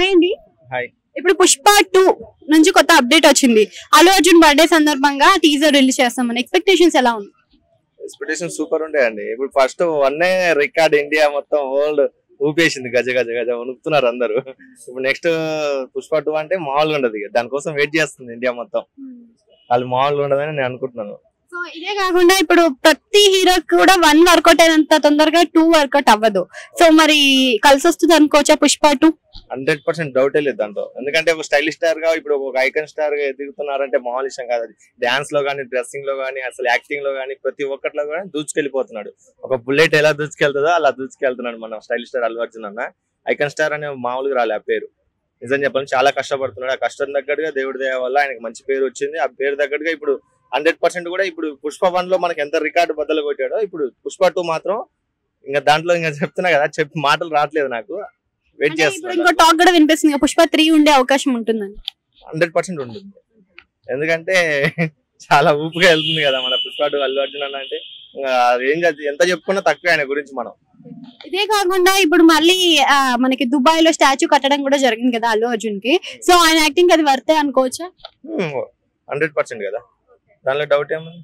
Hi అండి. Hi. ఇప్పుడు పుష్ప 2 నుంచి కొత్త అప్డేట్ వచ్చింది. అల్లు అర్జున్ బర్త్డే సందర్భంగా టీజర్ రిలీజ్ చేస్తామని ఎక్స్పెక్టేషన్స్ ఎలా ఉంది? ఎక్స్పెక్టేషన్ సూపర్ ఉంటాయండి. ఇప్పుడు ఫస్ట్ వన్నే రికార్డ్ ఇండియా మొత్తం వరల్డ్ ఊపేసింది, గజ గజ గజ వణుకుతున్నారు అందరూ. ఇప్పుడు నెక్స్ట్ పుష్ప 2 అంటే మామూలుగా ఉండదు, దానికోసం వెయిట్ చేస్తుంది ఇండియా మొత్తం. వాళ్ళు మామూలుగా ఉండదని నేను అనుకుంటున్నాను. సో ఇదే కాకుండా ఇప్పుడు ప్రతి హీరో కూడా 1 వర్కౌట్ అయినంత తొందరగా 2 వర్కౌట్ అవ్వదు. సో మరి కలిసి వస్తుంది అనుకోవచ్చా పుష్ప 2? 100% డౌటే లేదు దాంట్లో. ఎందుకంటే ఒక స్టైలిష్ స్టార్ గా, ఇప్పుడు ఒక ఐకన్ స్టార్ గా ఎదుగుతున్నారంటే మామూలు విషయం కాదు. అది డాన్స్ లో గానీ, డ్రెస్సింగ్ లో గానీ, అసలు యాక్టింగ్ లో గానీ, ప్రతి ఒక్కటిలో గానీ దూచుకెళ్ళిపోతున్నాడు. ఒక బుల్లెట్ ఎలా దూచుకెళ్తుందో అలా దూచుకెళ్తున్నాడు మన స్టైలిష్ స్టార్ అల్లు అర్జున్ అన్న. ఐకన్ స్టార్ అనే మామూలుగా రాలే ఆ పేరు. నిజం చెప్పాలని చాలా కష్టపడుతున్నాడు. ఆ కష్టం తగ్గట్టుగా దేవుడి దయ వల్ల ఆయనకు మంచి పేరు వచ్చింది. ఆ పేరు తగ్గట్టుగా ఇప్పుడు 100% కూడా ఇప్పుడు పుష్ప 1 లో మనకి ఎంత రికార్డు బద్దలు కొట్టాడో, ఇప్పుడు పుష్ప 2 మాత్రం ఇంకా దాంట్లో ఇంకా చెప్తున్నా కదా, చెప్పి మాటలు రావట్లేదు నాకు. వెయిట్ చేస్తున్నాను. ఇంకో టాక్ కూడా వినిపిస్తుంది, పుష్ప 3 ఉండే అవకాశం ఉంటుందని. 100% ఉంటుంది. ఎందుకంటే చాలా ఊపుగా వెళ్తుంది కదా మన పుష్ప 2 అల్లు అర్జున్ అన్న అంటే. ఏం ఎంత చెప్పుకున్నా తక్కువే ఆయన గురించి మనం. ఇదే కాకుండా ఇప్పుడు మళ్ళీ మనకి దుబాయ్ లో స్టాచ్యూ కట్టడం కూడా జరిగింది కదా అల్లు అర్జున్ కి. సో ఆయన యాక్టింగ్ అది వర్తే అనుకోవచ్చా? 100% కదా, దానిలో డౌట్ ఏముంది.